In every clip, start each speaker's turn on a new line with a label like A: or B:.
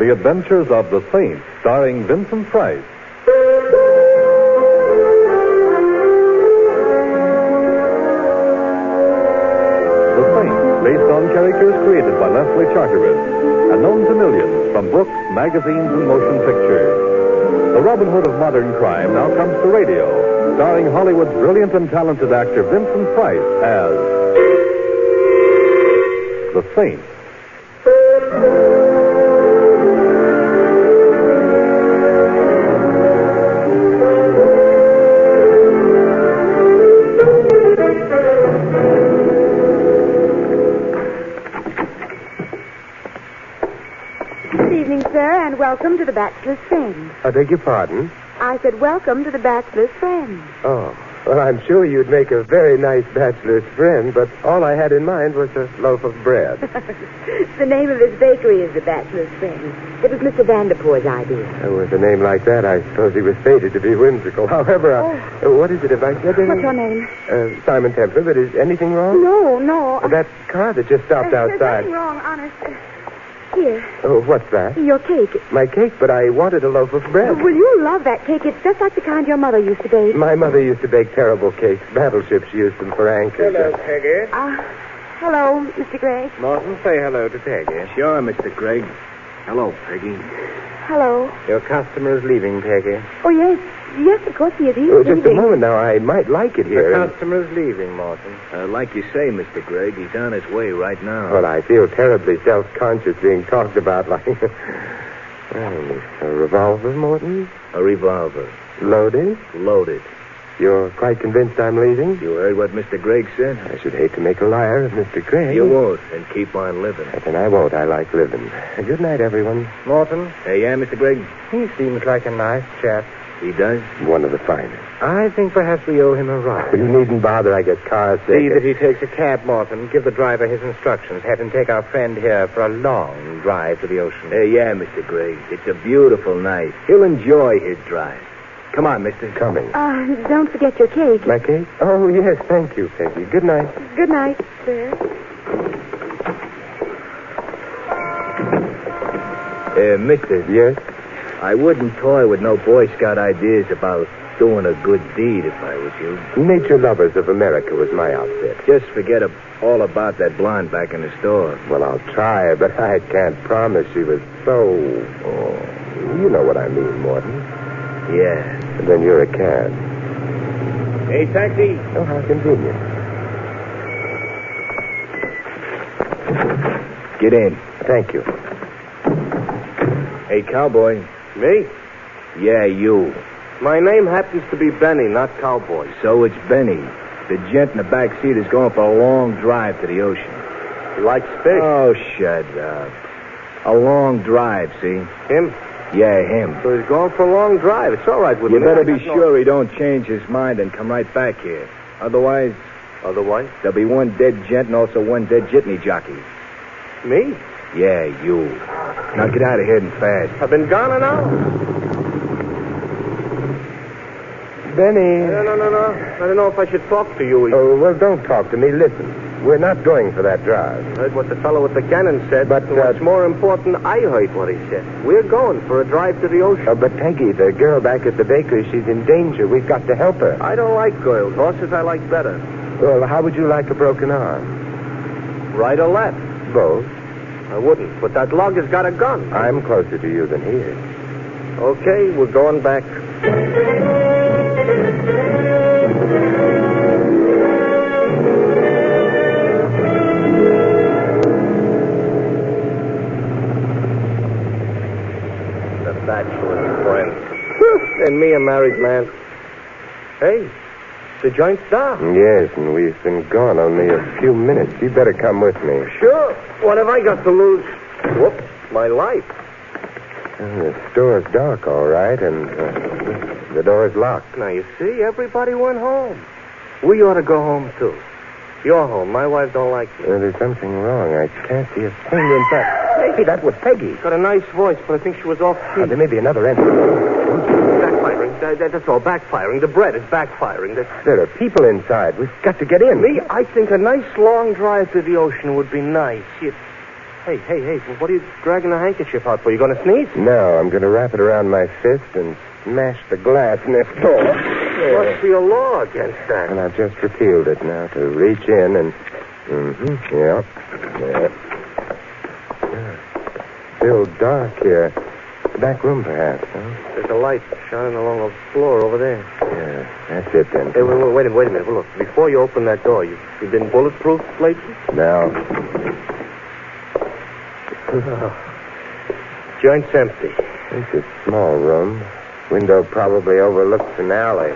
A: The Adventures of the Saint, starring Vincent Price. The Saint, based on characters created by Leslie Charteris and known to millions from books, magazines, and motion pictures. The Robin Hood of modern crime now comes to radio, starring Hollywood's brilliant and talented actor Vincent Price as the Saint.
B: And welcome to the Bachelor's Friend.
C: I beg your pardon?
B: I said welcome to the Bachelor's Friend.
C: Oh, well, I'm sure you'd make a very nice bachelor's friend, but all I had in mind was a loaf of bread.
B: The name of his bakery is the Bachelor's Friend. It was Mr. Vanderpoor's idea.
C: With a name like that, I suppose he was fated to be whimsical. However, what is it if I said...
B: What's your name?
C: Simon Templar, but is anything wrong?
B: No.
C: That car that just stopped outside.
B: There's nothing wrong, honest. Here.
C: Oh, what's that?
B: Your cake.
C: My cake, but I wanted a loaf of bread.
B: Well, you love that cake. It's just like the kind your mother used to bake.
C: My mother used to bake terrible cakes. Battleships used them for anchors.
D: Hello, Peggy.
B: Hello, Mr. Gregg.
D: Martin, say hello to Peggy.
E: Sure, Mr. Gregg. Hello, Peggy.
B: Hello.
D: Your customer is leaving, Peggy.
B: Oh, yes. Yes, of course he is. He's
C: just
B: leaving.
C: a moment now. I might like it here.
D: The customer is leaving, Martin.
E: Like you say, Mr. Gregg, he's on his way right now.
C: Well, I feel terribly self-conscious being talked about like... A revolver, Morton?
E: A revolver.
C: Loaded?
E: Loaded.
C: You're quite convinced I'm leaving?
E: You heard what Mr. Gregg said?
C: I should hate to make a liar of Mr. Gregg.
E: You won't, and keep on living.
C: Then I won't. I like living. Good night, everyone.
D: Morton?
E: Hey, yeah, Mr. Gregg?
D: He seems like a nice chap.
E: He does?
C: One of the finest.
D: I think perhaps we owe him a ride.
C: You needn't bother. I get car sick.
D: See that he takes a cab, Morton. Give the driver his instructions. Have him take our friend here for a long drive to the ocean.
E: Hey, yeah, Mr. Gregg. It's a beautiful night. He'll enjoy his drive. Come on, mister.
C: Coming.
B: Don't forget your cake.
C: My cake? Oh, yes. Thank you, Peggy. Good night.
B: Good night, sir.
E: Mister.
C: Yes?
E: I wouldn't toy with no Boy Scout ideas about doing a good deed if I was you.
C: Nature Lovers of America was my outfit.
E: Just forget all about that blonde back in the store.
C: Well, I'll try, but I can't promise she was so... Oh, you know what I mean, Morton.
E: Yeah.
C: And then you're a cad.
E: Hey, taxi.
C: Oh, how convenient.
E: Get in.
C: Thank you.
E: Hey, cowboy.
D: Me?
E: Yeah, you.
D: My name happens to be Benny, not Cowboy.
E: So it's Benny. The gent in the back seat is going for a long drive to the ocean.
D: He likes fish.
E: Oh, shut up. A long drive, see?
D: Him?
E: Yeah, him.
D: So he's going for a long drive. It's all right with
E: You
D: me.
E: better be sure he don't change his mind and come right back here. Otherwise, there'll be one dead gent and also one dead jitney jockey.
D: Me?
E: Yeah, you. Now get out of here and fast.
D: I've been gone an hour.
C: Benny.
D: No. I don't know if I should talk to you.
C: Oh, well, don't talk to me. Listen. We're not going for that drive.
D: I heard what the fellow with the cannon said,
C: but
D: what's more important, I heard what he said. We're going for a drive to the ocean.
C: Oh, but Peggy, the girl back at the bakery, she's in danger. We've got to help her.
D: I don't like girls. Horses I like better.
C: Well, how would you like a broken arm?
D: Right or left?
C: Both.
D: I wouldn't, but that lug has got a gun.
C: I'm closer to you than he is.
D: Okay, we're going back. The bachelor's friend. And me a married man. Hey, the joint's down.
C: Yes, and we've been gone only a few minutes. You better come with me.
D: Sure. What have I got to lose? Whoops, my life.
C: The store's dark, all right, and the door's locked.
D: Now, you see, everybody went home. We ought to go home, too. You're home. My wife don't like you.
C: There's something wrong. I can't see a thing inside. Hey, that was Peggy.
D: Got a nice voice, but I think she was off key.
C: There may be another entrance.
D: Backfiring. That's all. Backfiring. The bread is backfiring.
C: There are people inside. We've got to get in.
D: Me, I think a nice long drive to the ocean would be nice. Hey, what are you dragging the handkerchief out for? You going to sneeze?
C: No, I'm going to wrap it around my fist and smash the glass next door.
D: Must be a law against that.
C: And I've just repealed it now to reach in and... Yeah. Still dark here. Back room, perhaps, huh?
D: There's a light shining along the floor over there.
C: Yeah, that's it then.
D: Hey, wait a minute. Well, look, before you open that door, you been bulletproof lately?
C: No.
D: Joint's empty.
C: It's a small room. Window probably overlooks an alley.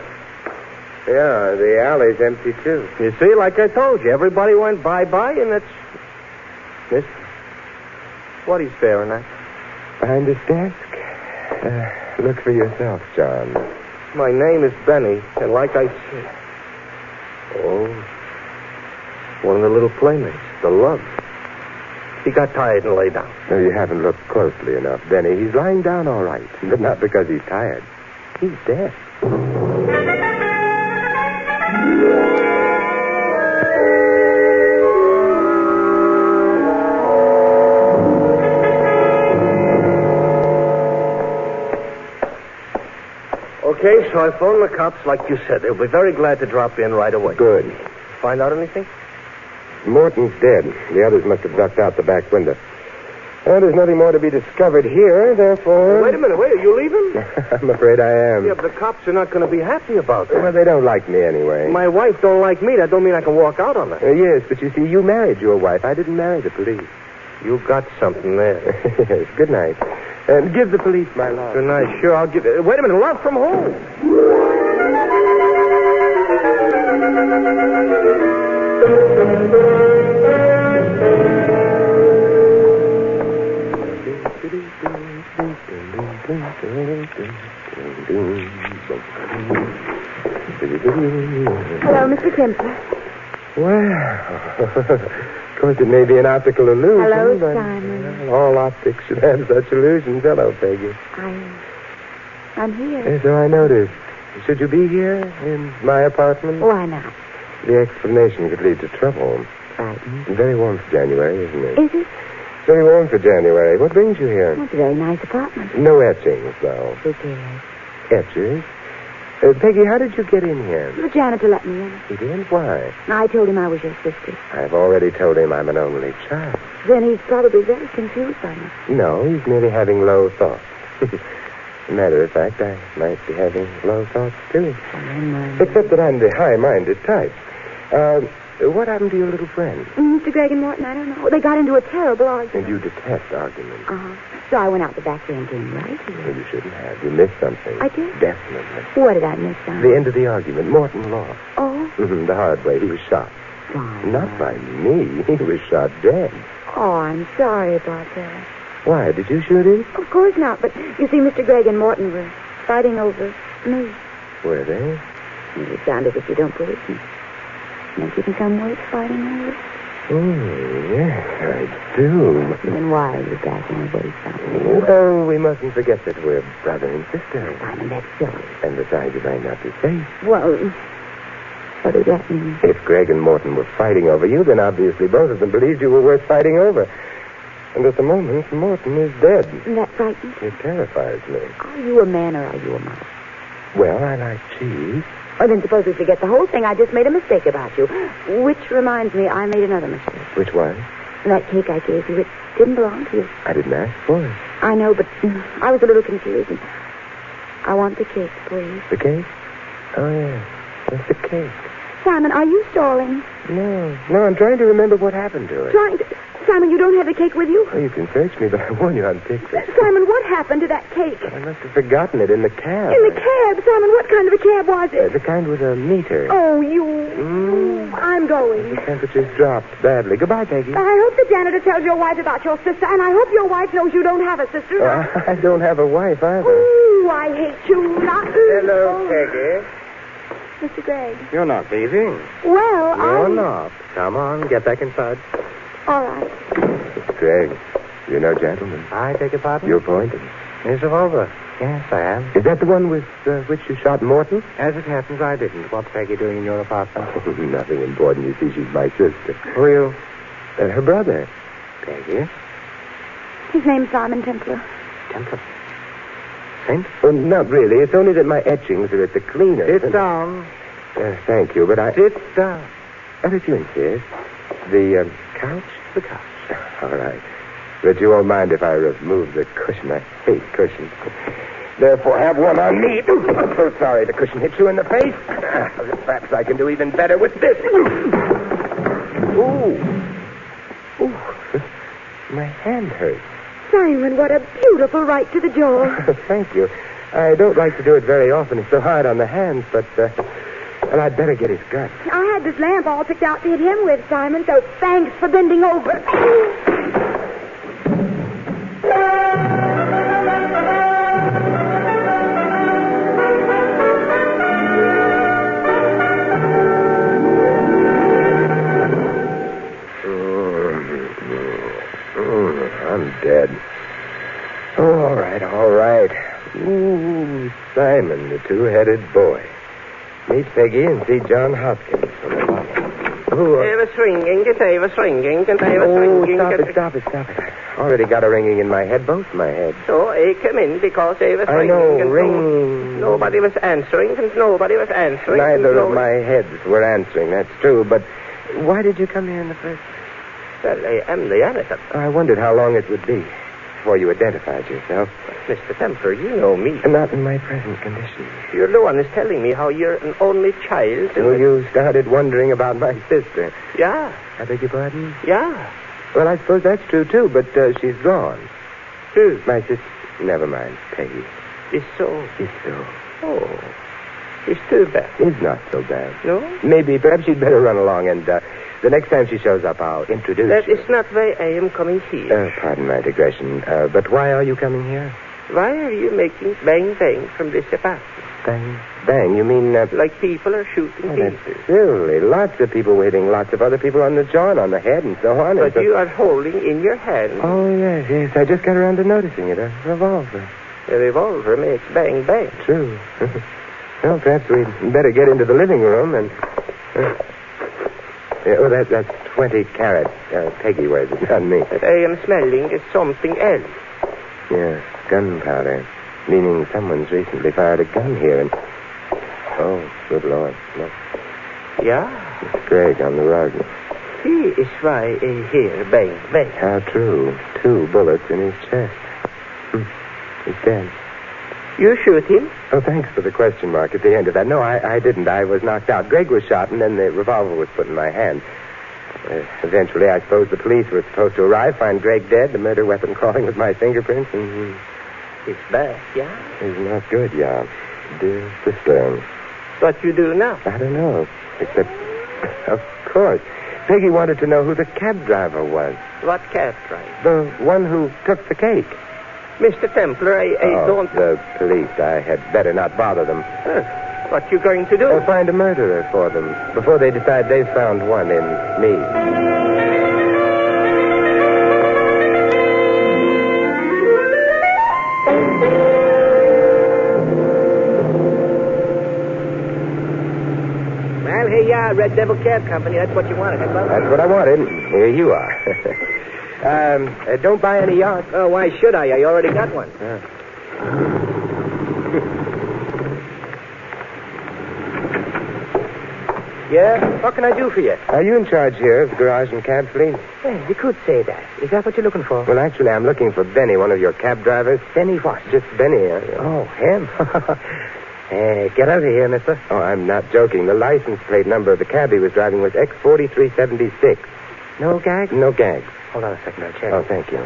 C: Yeah, the alley's empty, too.
D: You see, like I told you, everybody went bye-bye, and that's... Miss, what are you staring at?
C: Behind this desk? Look for yourself, John.
D: My name is Benny, and like I said... Oh, one of the little playmates, the lug. He got tired and lay down.
C: No, you haven't looked closely enough, Benny. He's lying down all right, but not because he's tired. He's dead.
D: Okay, so I phoned the cops like you said. They'll be very glad to drop in right away.
C: Good.
D: Find out anything?
C: Morton's dead. The others must have ducked out the back window. Well, there's nothing more to be discovered here, therefore...
D: Wait a minute. Are you leaving?
C: I'm afraid I am.
D: Yeah, but the cops are not going to be happy about that.
C: Well, they don't like me anyway.
D: My wife don't like me. That don't mean I can walk out on her.
C: Yes, but you see, you married your wife. I didn't marry the police.
D: You got something there.
C: Yes, good night. And give the police my love.
D: Good night. Sure, I'll give it. Wait a minute. Love from whom?
B: Hello, Mr. Templar.
C: Well, of course, it may be an optical illusion.
B: Hello,
C: but
B: Simon.
C: all optics should have such illusions. Hello, Peggy.
B: I'm here.
C: Yes, so I noticed. Should you be here in my apartment?
B: Why not?
C: The explanation could lead to trouble.
B: Frightened.
C: Very warm for January, isn't it?
B: Is it?
C: Very warm for January. What brings you here?
B: Well, it's a very nice apartment.
C: No etchings, though.
B: Who cares?
C: Etchers? Peggy, how did you get in here?
B: The janitor let me in.
C: He did? Why?
B: I told him I was your sister.
C: I've already told him I'm an only child.
B: Then he's probably very confused by me.
C: No, he's merely having low thoughts. As a matter of fact, I might be having low thoughts, too. Except that I'm the high-minded type. What happened to your little friend?
B: Mr. Gregg and Morton, I don't know. They got into a terrible argument.
C: And you detest arguments.
B: So I went out the back way and came right here.
C: Well, you shouldn't have. You missed something.
B: I did?
C: Definitely.
B: What did I miss, Simon?
C: The end of the argument. Morton lost.
B: Oh?
C: The hard way. He was shot.
B: Simon.
C: Not by me. He was shot dead.
B: Oh, I'm sorry about that.
C: Why? Did you shoot him?
B: Of course not, but you see, Mr. Gregg and Morton were fighting over me.
C: Were they?
B: You sound as if you don't believe me. Don't you think I'm worth fighting over?
C: Yes, I do.
B: Then why are you guys going to waste something?
C: Oh, we mustn't forget that we're brother and sister.
B: Simon, that's silly.
C: And besides, you might not be safe.
B: Well, what does that mean?
C: If Gregg and Morton were fighting over you, then obviously both of them believed you were worth fighting over. And at the moment, Morton is dead.
B: And that frightens you?
C: It terrifies me.
B: Are you a man or are you a mouse?
C: Well, I like cheese.
B: Well, then suppose we forget the whole thing. I just made a mistake about you. Which reminds me, I made another mistake.
C: Which one?
B: That cake I gave you, it didn't belong to you.
C: I didn't ask for it.
B: I know, but I was a little confused. And I want the cake, please.
C: The cake? Oh, yeah. What's the cake?
B: Simon, are you stalling?
C: No, I'm trying to remember what happened to it.
B: Simon, you don't have the cake with you?
C: Oh, you can search me, but I warn you on pictures.
B: Simon, what happened to that cake?
C: I must have forgotten it in the cab.
B: In the cab? Simon, what kind of a cab was it?
C: The kind with a meter.
B: Oh, you... I'm going.
C: The temperature's dropped badly. Goodbye, Peggy.
B: I hope the janitor tells your wife about your sister, and I hope your wife knows you don't have a sister.
C: I don't have a wife either.
B: Ooh, I hate you.
C: Hello, Peggy.
B: Mr. Gregg.
C: You're not leaving.
B: Well,
C: You're not. Come on, get back inside.
B: All right.
C: Mr. Gregg, you're no gentleman.
D: I beg your pardon?
C: You're appointed.
D: His revolver. Yes, I am.
C: Is that the one with which you shot Morton?
D: As it happens, I didn't. What's Peggy doing in your apartment?
C: Nothing important. You see, she's my sister.
D: Who are you?
C: Her brother.
D: Peggy?
B: His name's Simon Templar.
C: Templar? Saint? Oh, not really. It's only that my etchings are at the cleaners.
D: Sit down.
C: Thank you, but I...
D: Sit down.
C: Oh, if you insist. The couch?
D: The couch.
C: All right. But you won't mind if I remove the cushion. I hate cushions. Therefore, have one on me. I'm so sorry the cushion hit you in the face. Perhaps I can do even better with this. Ooh. My hand hurts.
B: Simon, what a beautiful right to the jaw.
C: Thank you. I don't like to do it very often. It's so hard on the hands, but, well, I'd better get his gut.
B: I had this lamp all picked out to hit him with, Simon, so thanks for bending over.
C: I'm dead. Oh, all right. Ooh, Simon, the two-headed boy. Meet Peggy and see John Hopkins from the bottom.
D: I was ringing, and I was ringing, and I was ringing.
C: Stop it. I already got a ringing in my head, both my heads.
D: So I came in because I was ringing.
C: I know,
D: and
C: ringing.
D: Nobody was answering, and nobody was answering.
C: Neither of my heads were answering, that's true, but why did you come here in the first place?
D: Well, I am the innocent.
C: I wondered how long it would be before you identified yourself.
D: Mr. Templar, you know me.
C: Not in my present condition.
D: You're the one who's telling me how you're an only child.
C: So you started wondering about my sister.
D: Yeah.
C: I beg your pardon?
D: Yeah.
C: Well, I suppose that's true, too, but she's gone.
D: Who?
C: My sister. Never mind, Peggy.
D: Is so?
C: Is so.
D: Oh. It's too bad.
C: It's not so bad.
D: No?
C: Maybe, perhaps you'd better run along, and the next time she shows up, I'll introduce
D: That
C: you.
D: is not why I am coming here.
C: Pardon my digression, but why are you coming here?
D: Why are you making bang-bang from this apartment?
C: Bang? Bang? You mean...
D: Like people are shooting
C: that's
D: people.
C: silly. Lots of people were hitting lots of other people on the jaw and on the head and so on.
D: But you are holding in your hand...
C: Oh, yes. I just got around to noticing it. A revolver.
D: A revolver makes bang-bang.
C: True. Well, perhaps we'd better get into the living room and... that's 20 carats. Peggy wears it, not me.
D: But I am smelling something else.
C: Yes, gunpowder. Meaning someone's recently fired a gun here and... Oh, good Lord. Look.
D: Yeah?
C: It's Greg on the rug.
D: He is why I hear bang-bang.
C: How true. 2 bullets in his chest. He's dead.
D: You shoot him?
C: Oh, thanks for the question mark at the end of that. No, I didn't. I was knocked out. Greg was shot, and then the revolver was put in my hand. Eventually, I suppose the police were supposed to arrive, find Greg dead, the murder weapon crawling with my fingerprints, and...
D: It's bad, yeah?
C: It's not good, yeah. Dear sister.
D: What you do now?
C: I don't know. Except, of course, Peggy wanted to know who the cab driver was.
D: What cab driver?
C: The one who took the cake.
D: Mr. Templar, I don't...
C: the police. I had better not bother them.
D: What you going to do?
C: I'll find a murderer for them before they decide they've found one in me.
D: Well, here you are, Red Devil Cab Company. That's what you wanted, huh?
C: That's what I wanted. Here you are. Don't buy any yachts.
D: Oh, why should I? I already got one. Yeah? What can I do for you?
C: Are you in charge here of the garage and cab fleet?
D: Well, you could say that. Is that what you're looking for?
C: Well, actually, I'm looking for Benny, one of your cab drivers.
D: Benny what?
C: Just Benny.
D: Oh, him? Get out of here, mister.
C: Oh, I'm not joking. The license plate number of the cab he was driving was X4376.
D: No gag?
C: No gags.
D: Hold on a second, I'll check.
C: Oh, thank you.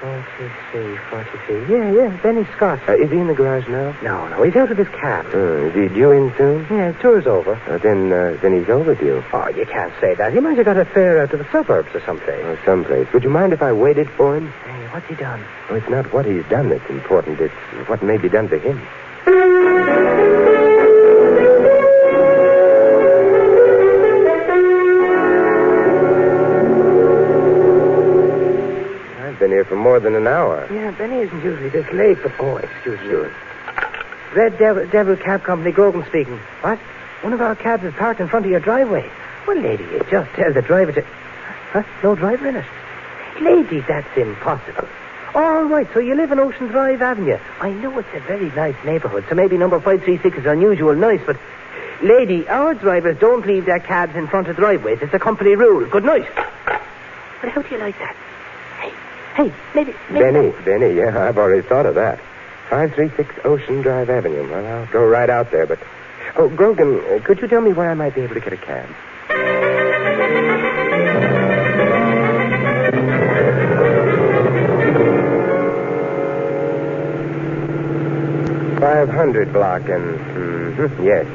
D: X4343. Yeah, Benny Scott.
C: Is he in the garage now?
D: No, he's out of his cab.
C: Is he due in soon?
D: Yeah, his tour's over.
C: Then he's overdue.
D: Oh, you can't say that. He might have got a fare out to the suburbs or someplace.
C: Oh, someplace. Would you mind if I waited for him?
D: Hey, what's he done?
C: Oh, it's not what he's done that's important. It's what may be done to him. Been here for more than an hour.
D: Yeah, Benny isn't usually this late, but... Oh, excuse me. Red Devil Cab Company, Grogan speaking. What? One of our cabs is parked in front of your driveway. Well, lady, you just tell the driver to... Huh? No driver in it?
C: lady, that's impossible. All right, so you live in Ocean Drive Avenue. I know it's a very nice neighborhood, so maybe number 536 is unusual nice, but... Lady, our drivers don't leave their cabs in front of driveways. It's a company rule. Good night. But how do you like that? Hey, maybe...
D: Benny, yeah, I've already thought of that. 536 Ocean Drive Avenue. Well, I'll go right out there, but... Oh, Grogan, could you tell me where I might be able to get a cab? .500 block and... yes.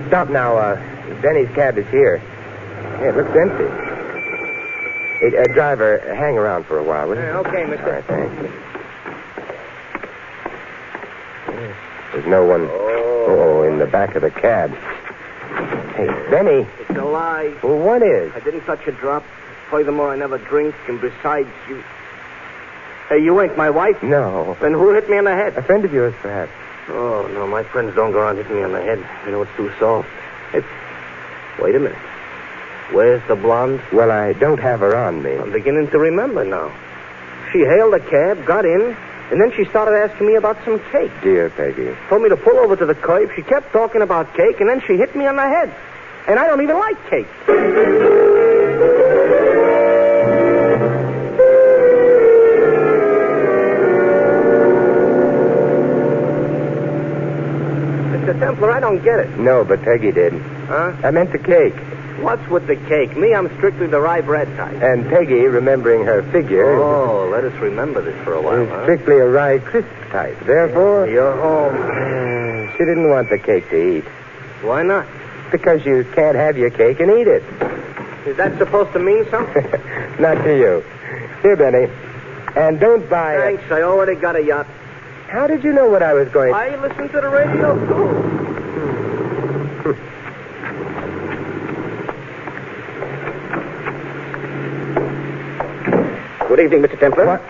D: Stop now. Benny's cab is here. Hey, it looks empty. Hey, driver, hang around for a while, will you?
E: Okay, mister.
D: All right, thanks. There's no one... Oh, in the back of the cab. Hey, Benny.
E: It's a lie.
D: Well, what is?
E: I didn't touch a drop. Furthermore, I never drink, and besides, you... Hey, you ain't my wife?
D: No.
E: Then who hit me on the head?
D: A friend of yours, perhaps.
E: Oh, no, my friends don't go around hitting me on the head. You know, it's too soft. Hey, wait a minute. Where's the blonde?
D: Well, I don't have her on me.
E: I'm beginning to remember now. She hailed a cab, got in, and then she started asking me about some cake.
D: Dear Peggy.
E: Told me to pull over to the curb. She kept talking about cake, and then she hit me on the head. And I don't even like cake. Mr. Templar, I don't get it.
D: No, but Peggy did.
E: Huh?
D: I meant the cake.
E: What's with the cake? Me, I'm strictly the rye bread type.
D: And Peggy, remembering her figure...
E: Oh, let us remember this for a while,
D: is strictly a rye crisp type. Therefore...
E: You're home.
D: She didn't want the cake to eat.
E: Why not?
D: Because you can't have your cake and eat it.
E: Is that supposed to mean something?
D: Not to you. Here, Benny. And don't buy
E: Thanks, I already got a yacht.
D: How did you know what I was going...
E: I listen to the radio, too. Good evening, Mr. Templar.
D: What?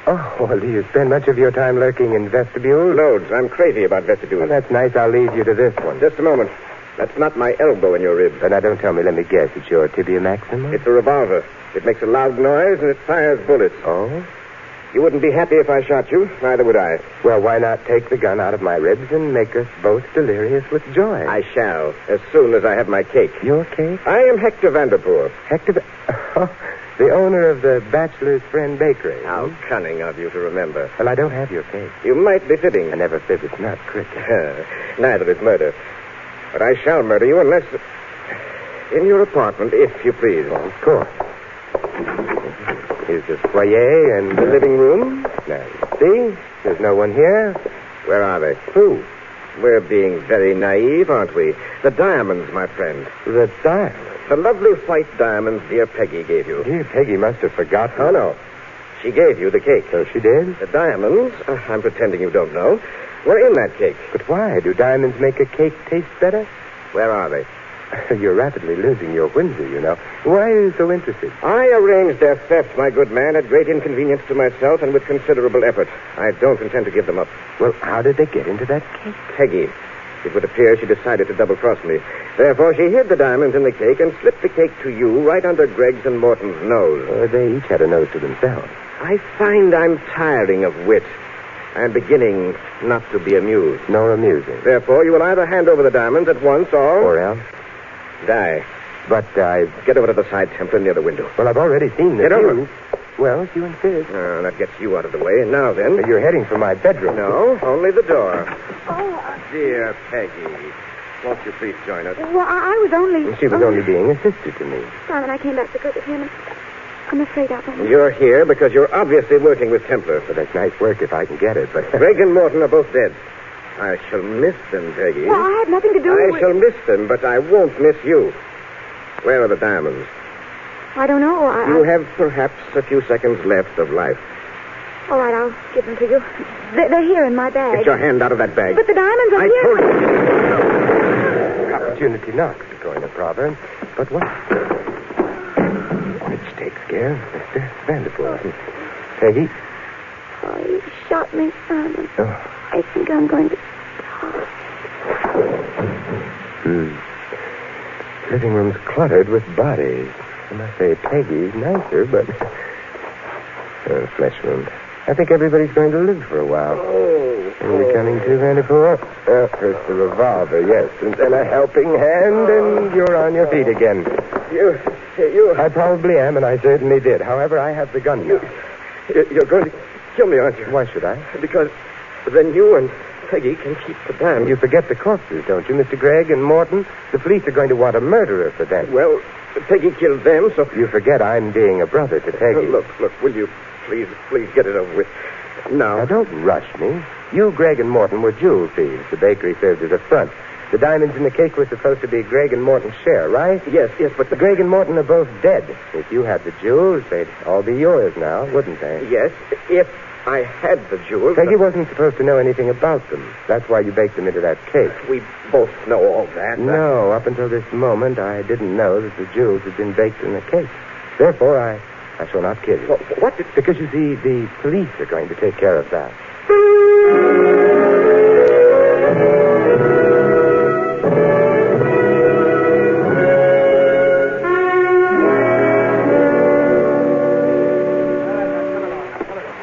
D: Oh, well, do you spend much of your time lurking in vestibules?
E: Loads. I'm crazy about vestibules.
D: Well, that's nice. I'll lead you to this one.
E: Just a moment. That's not my elbow in your rib.
D: Now, don't tell me. Let me guess. It's your tibia maxima?
E: It's a revolver. It makes a loud noise, and it fires bullets.
D: Oh?
E: You wouldn't be happy if I shot you. Neither would I.
D: Well, why not take the gun out of my ribs and make us both delirious with joy?
E: I shall, as soon as I have my cake.
D: Your cake?
E: I am Hector Vanderpoor.
D: Hector... Oh, the owner of the Bachelor's Friend Bakery.
E: How cunning of you to remember.
D: Well, I don't have your cake.
E: You might be fibbing.
D: I never fib. It's not cricket.
E: Neither is murder. But I shall murder you unless... in your apartment, if you please.
D: Oh, of course. Here's the foyer and the living room. Now, see? There's no one here.
E: Where are they?
D: Who?
E: We're being very naive, aren't we? The diamonds, my friend.
D: The diamonds?
E: The lovely white diamonds dear Peggy gave you.
D: Dear Peggy must have forgotten.
E: Oh, no. She gave you the cake.
D: So she did?
E: The diamonds, I'm pretending you don't know, were in that cake.
D: But why? Do diamonds make a cake taste better?
E: Where are they?
D: You're rapidly losing your whimsy, you know. Why are you so interested?
E: I arranged their theft, my good man, at great inconvenience to myself and with considerable effort. I don't intend to give them up.
D: Well, how did they get into that cake?
E: Peggy. It would appear she decided to double-cross me. Therefore, she hid the diamonds in the cake and slipped the cake to you right under Greg's and Morton's nose.
D: They each had a nose to themselves.
E: I find I'm tiring of wit. I'm beginning not to be amused.
D: Nor amusing.
E: Therefore, you will either hand over the diamonds at once
D: Or else?
E: Die.
D: But I...
E: Get over to the side, Templar, near the window.
D: Well, I've already seen the
E: Get over.
D: view. Well, if you insist.
E: That gets you out of the way. Now, then.
D: You're heading for my bedroom.
E: No, only the door.
B: Oh,
E: Dear Peggy, won't you please join us?
B: well, I was only...
D: She was only being a sister to me.
B: Simon, I came back to cook with him, and I'm afraid I'll...
E: You're here because you're obviously working with Templar.
D: Well, that's nice work if I can get it, but...
E: Greg and Morton are both dead. I shall miss them, Peggy.
B: Well, I had nothing to do with...
E: I shall miss them, but I won't miss you. Where are the diamonds?
B: I don't know.
E: You have perhaps a few seconds left of life.
B: All right, I'll give them to you. They're here in my bag.
E: Get your hand out of that bag.
B: But the diamonds are
E: I
B: here.
E: told you.
D: Opportunity knocks, according to proverb. But what? Which takes care of Mr. Vanderpool. Peggy?
B: Oh, you shot me, Simon.
D: Oh.
B: I think I'm going to...
D: Living room's cluttered with bodies. I must say Peggy's nicer, but...
C: Flesh wound. I think everybody's going to live for a while. I'm becoming too Vanderpool. First the revolver, yes. And then a helping hand, and you're on your feet again.
D: You.
C: I probably am, and I certainly did. However, I have the gun now.
D: You're going to kill me, aren't you?
C: Why should I?
D: Because then you and Peggy can keep the dime.
C: You forget the corpses, don't you, Mr. Gregg and Morton? The police are going to want a murderer for them.
D: Well, Peggy killed them, so...
C: You forget I'm being a brother to Peggy.
D: Look, will you please get it over with?
C: Now, don't rush me. You, Gregg, and Morton were jewel thieves. The bakery served as a front. The diamonds in the cake were supposed to be Gregg and Morton's share, right?
D: Yes, but...
C: Gregg and Morton are both dead. If you had the jewels, they'd all be yours now, wouldn't they?
D: Yes, if I had the jewels...
C: Peggy wasn't supposed to know anything about them. That's why you baked them into that cake.
D: We both know all that.
C: No, up until this moment, I didn't know that the jewels had been baked in the cake. Therefore, I shall not kill you.
D: Well, what?
C: Because, you see, the police are going to take care of that.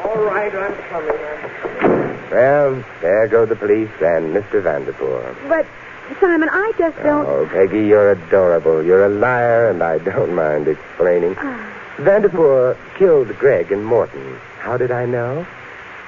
D: All right, I'm coming.
C: Well, there go the police and Mr. Vanderpool.
B: But, Simon, I just don't...
C: Oh, Peggy, you're adorable. You're a liar, and I don't mind explaining. Vanderpool killed Gregg and Morton. How did I know?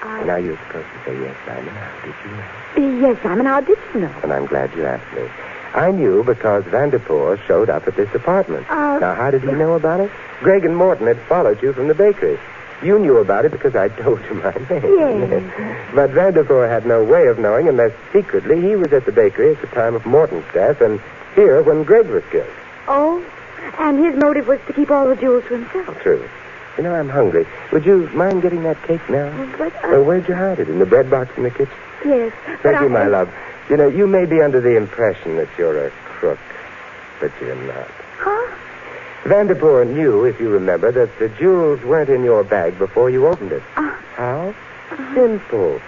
C: Now you're supposed to say yes, Simon. How did you know?
B: Yes, Simon, how did you know?
C: And I'm glad you asked me. I knew because Vanderpool showed up at this apartment. Now, how did he know about it? Gregg and Morton had followed you from the bakery. You knew about it because I told you my name.
B: Yes.
C: But Vanderpool had no way of knowing unless secretly he was at the bakery at the time of Morton's death and here when Gregg was killed.
B: Oh, and his motive was to keep all the jewels to himself.
C: True. You know, I'm hungry. Would you mind getting that cake now?
B: But,
C: where'd you hide it? In the bread box in the kitchen?
B: Yes.
C: Thank you, my love. You know, you may be under the impression that you're a crook, but you're not.
B: Huh?
C: Vanderpool knew, if you remember, that the jewels weren't in your bag before you opened it. How? Simple.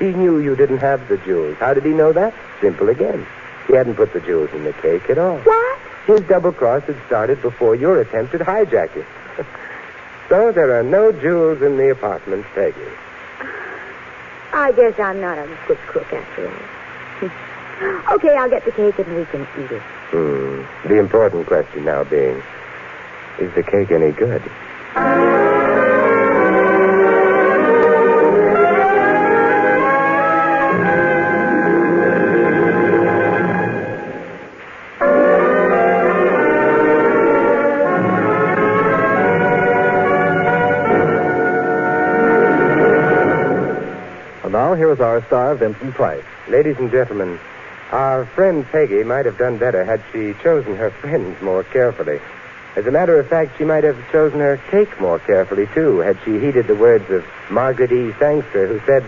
C: He knew you didn't have the jewels. How did he know that? Simple again. He hadn't put the jewels in the cake at all.
B: What?
C: His double cross had started before your attempt at hijacking. So there are no jewels in the apartment, Peggy.
B: I guess I'm not a good cook after all. Okay, I'll get the cake and we can eat it.
C: The important question now being, is the cake any good?
A: And now, here is our star, Vincent Price.
C: Ladies and gentlemen, our friend Peggy might have done better had she chosen her friends more carefully. As a matter of fact, she might have chosen her cake more carefully, too, had she heeded the words of Margaret E. Sangster, who said,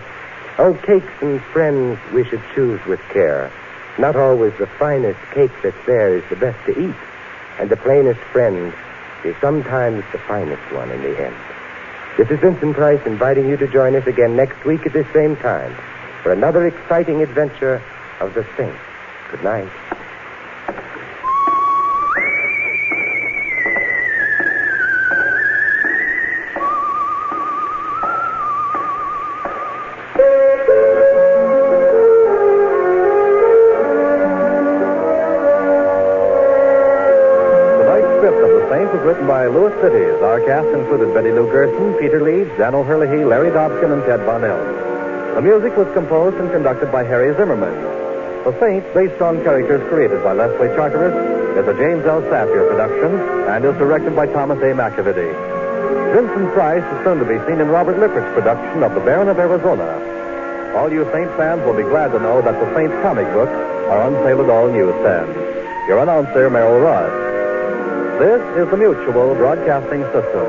C: "Oh, cakes and friends we should choose with care. Not always the finest cake that's there is the best to eat, and the plainest friend is sometimes the finest one in the end." This is Vincent Price inviting you to join us again next week at this same time for another exciting adventure of the Saint. Good night.
A: Written by Louis Cities. Our cast included Betty Lou Gerson, Peter Leeds, Dan O'Hurley, Larry Dobkin, and Ted Von Ells. The music was composed and conducted by Harry Zimmerman. The Saint, based on characters created by Leslie Charteris, is a James L. Safier production and is directed by Thomas A. McAvity. Vincent Price is soon to be seen in Robert Lippert's production of The Baron of Arizona. All you Saint fans will be glad to know that the Saint comic books are on sale at all newsstands. Your announcer, Merrill Rudd. This is the Mutual Broadcasting System.